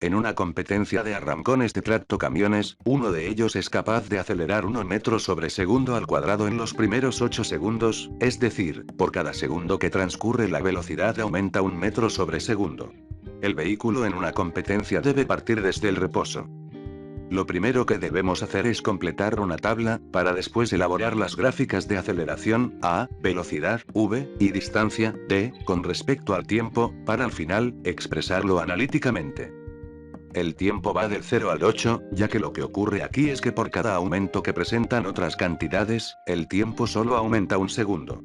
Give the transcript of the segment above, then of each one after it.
En una competencia de arrancones de tractocamiones, uno de ellos es capaz de acelerar 1 metro sobre segundo al cuadrado en los primeros 8 segundos, es decir, por cada segundo que transcurre la velocidad aumenta 1 metro sobre segundo. El vehículo en una competencia debe partir desde el reposo. Lo primero que debemos hacer es completar una tabla, para después elaborar las gráficas de aceleración, A, velocidad, V, y distancia, D, con respecto al tiempo, para al final, expresarlo analíticamente. El tiempo va del 0 al 8, ya que lo que ocurre aquí es que por cada aumento que presentan otras cantidades, el tiempo solo aumenta 1 segundo.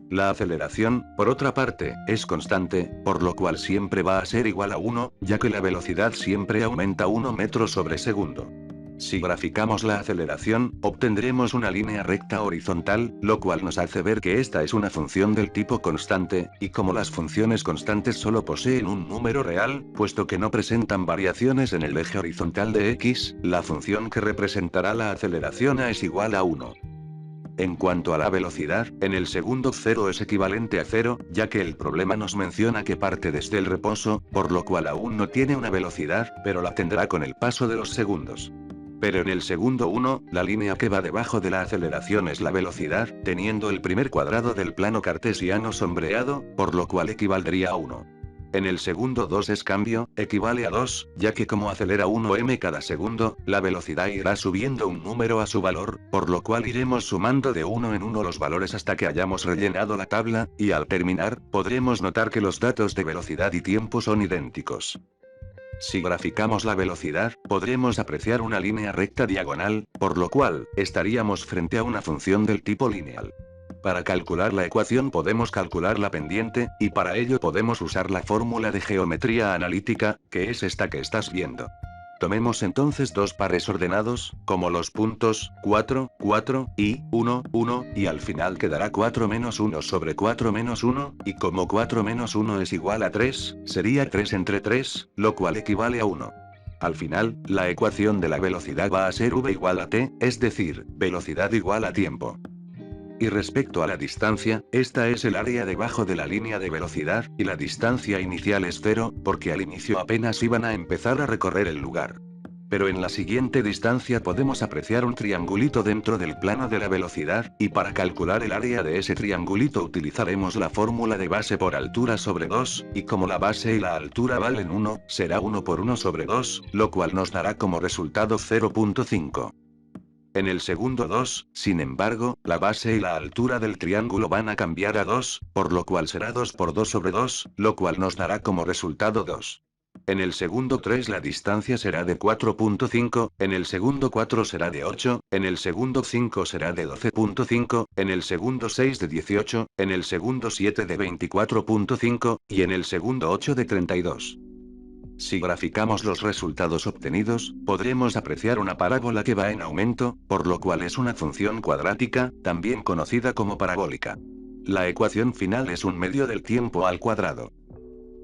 La aceleración, por otra parte, es constante, por lo cual siempre va a ser igual a 1, ya que la velocidad siempre aumenta 1 metro sobre segundo. Si graficamos la aceleración, obtendremos una línea recta horizontal, lo cual nos hace ver que esta es una función del tipo constante, y como las funciones constantes solo poseen un número real, puesto que no presentan variaciones en el eje horizontal de x, la función que representará la aceleración a es igual a 1. En cuanto a la velocidad, en el segundo 0 es equivalente a 0, ya que el problema nos menciona que parte desde el reposo, por lo cual aún no tiene una velocidad, pero la tendrá con el paso de los segundos. Pero en el segundo 1, la línea que va debajo de la aceleración es la velocidad, teniendo el primer cuadrado del plano cartesiano sombreado, por lo cual equivaldría a 1. En el segundo 2 es cambio, equivale a 2, ya que como acelera 1 m cada segundo, la velocidad irá subiendo un número a su valor, por lo cual iremos sumando de 1 en 1 los valores hasta que hayamos rellenado la tabla, y al terminar, podremos notar que los datos de velocidad y tiempo son idénticos. Si graficamos la velocidad, podremos apreciar una línea recta diagonal, por lo cual, estaríamos frente a una función del tipo lineal. Para calcular la ecuación podemos calcular la pendiente, y para ello podemos usar la fórmula de geometría analítica, que es esta que estás viendo. Tomemos entonces dos pares ordenados, como los puntos 4, 4, y 1, 1, y al final quedará 4 menos 1 sobre 4 menos 1, y como 4 menos 1 es igual a 3, sería 3 entre 3, lo cual equivale a 1. Al final, la ecuación de la velocidad va a ser v igual a t, es decir, velocidad igual a tiempo. Y respecto a la distancia, esta es el área debajo de la línea de velocidad, y la distancia inicial es 0, porque al inicio apenas iban a empezar a recorrer el lugar. Pero en la siguiente distancia podemos apreciar un triangulito dentro del plano de la velocidad, y para calcular el área de ese triangulito utilizaremos la fórmula de base por altura sobre 2, y como la base y la altura valen 1, será 1 por 1 sobre 2, lo cual nos dará como resultado 0.5. En el segundo 2, sin embargo, la base y la altura del triángulo van a cambiar a 2, por lo cual será 2 por 2 sobre 2, lo cual nos dará como resultado 2. En el segundo 3 la distancia será de 4.5, en el segundo 4 será de 8, en el segundo 5 será de 12.5, en el segundo 6 de 18, en el segundo 7 de 24.5, y en el segundo 8 de 32. Si graficamos los resultados obtenidos, podremos apreciar una parábola que va en aumento, por lo cual es una función cuadrática, también conocida como parabólica. La ecuación final es un medio del tiempo al cuadrado.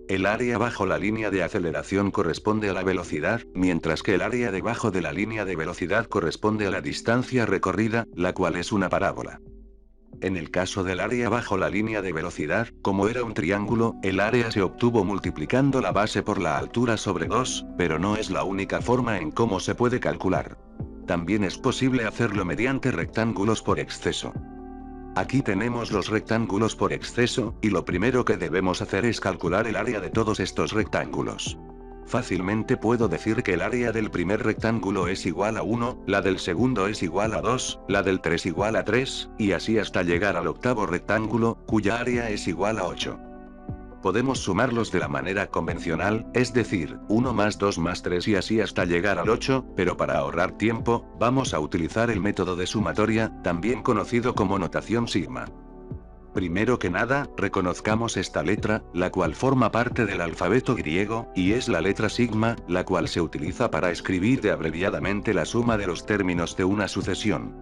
El área bajo la línea de aceleración corresponde a la velocidad, mientras que el área debajo de la línea de velocidad corresponde a la distancia recorrida, la cual es una parábola. En el caso del área bajo la línea de velocidad, como era un triángulo, el área se obtuvo multiplicando la base por la altura sobre 2, pero no es la única forma en cómo se puede calcular. También es posible hacerlo mediante rectángulos por exceso. Aquí tenemos los rectángulos por exceso, y lo primero que debemos hacer es calcular el área de todos estos rectángulos. Fácilmente puedo decir que el área del primer rectángulo es igual a 1, la del segundo es igual a 2, la del 3 igual a 3, y así hasta llegar al octavo rectángulo, cuya área es igual a 8. Podemos sumarlos de la manera convencional, es decir, 1 más 2 más 3 y así hasta llegar al 8, pero para ahorrar tiempo, vamos a utilizar el método de sumatoria, también conocido como notación sigma. Primero que nada, reconozcamos esta letra, la cual forma parte del alfabeto griego, y es la letra sigma, la cual se utiliza para escribir abreviadamente la suma de los términos de una sucesión.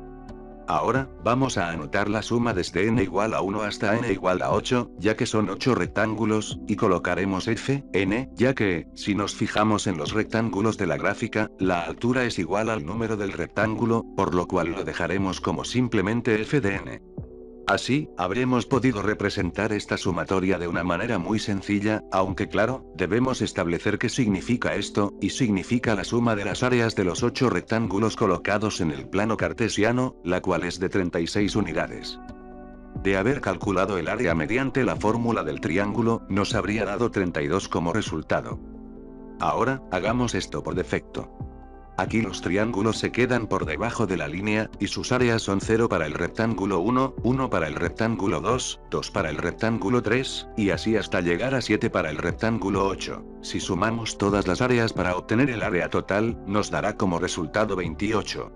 Ahora, vamos a anotar la suma desde n igual a 1 hasta n igual a 8, ya que son 8 rectángulos, y colocaremos f, n, ya que, si nos fijamos en los rectángulos de la gráfica, la altura es igual al número del rectángulo, por lo cual lo dejaremos como simplemente f de n. Así, habremos podido representar esta sumatoria de una manera muy sencilla, aunque claro, debemos establecer qué significa esto, y significa la suma de las áreas de los 8 rectángulos colocados en el plano cartesiano, la cual es de 36 unidades. De haber calculado el área mediante la fórmula del triángulo, nos habría dado 32 como resultado. Ahora, hagamos esto por defecto. Aquí los triángulos se quedan por debajo de la línea, y sus áreas son 0 para el rectángulo 1, 1 para el rectángulo 2, 2 para el rectángulo 3, y así hasta llegar a 7 para el rectángulo 8. Si sumamos todas las áreas para obtener el área total, nos dará como resultado 28.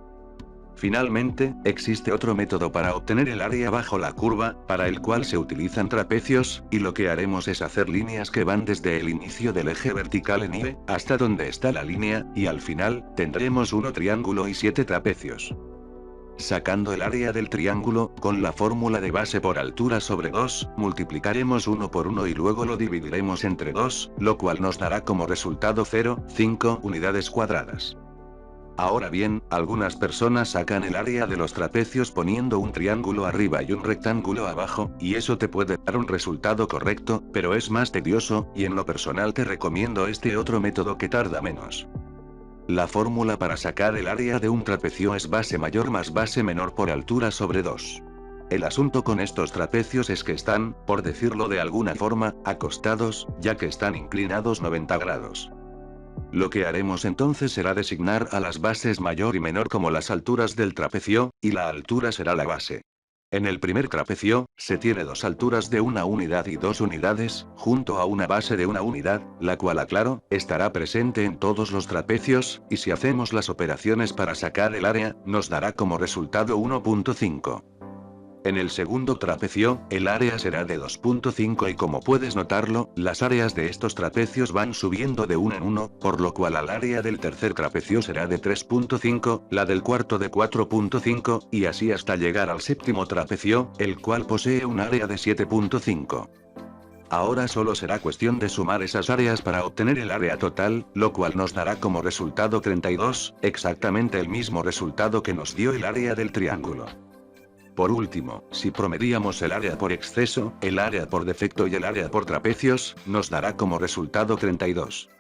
Finalmente, existe otro método para obtener el área bajo la curva, para el cual se utilizan trapecios, y lo que haremos es hacer líneas que van desde el inicio del eje vertical en Y, hasta donde está la línea, y al final, tendremos un triángulo y 7 trapecios. Sacando el área del triángulo, con la fórmula de base por altura sobre 2, multiplicaremos 1 por 1 y luego lo dividiremos entre 2, lo cual nos dará como resultado 0,5 unidades cuadradas. Ahora bien, algunas personas sacan el área de los trapecios poniendo un triángulo arriba y un rectángulo abajo, y eso te puede dar un resultado correcto, pero es más tedioso, y en lo personal te recomiendo este otro método que tarda menos. La fórmula para sacar el área de un trapecio es base mayor más base menor por altura sobre 2. El asunto con estos trapecios es que están, por decirlo de alguna forma, acostados, ya que están inclinados 90 grados. Lo que haremos entonces será designar a las bases mayor y menor como las alturas del trapecio, y la altura será la base. En el primer trapecio, se tiene dos alturas de 1 unidad y 2 unidades, junto a una base de 1 unidad, la cual aclaro, estará presente en todos los trapecios, y si hacemos las operaciones para sacar el área, nos dará como resultado 1.5. En el segundo trapecio, el área será de 2.5 y como puedes notarlo, las áreas de estos trapecios van subiendo de 1 en 1, por lo cual el área del tercer trapecio será de 3.5, la del cuarto de 4.5, y así hasta llegar al séptimo trapecio, el cual posee un área de 7.5. Ahora solo será cuestión de sumar esas áreas para obtener el área total, lo cual nos dará como resultado 32, exactamente el mismo resultado que nos dio el área del triángulo. Por último, si promediamos el área por exceso, el área por defecto y el área por trapecios, nos dará como resultado 32.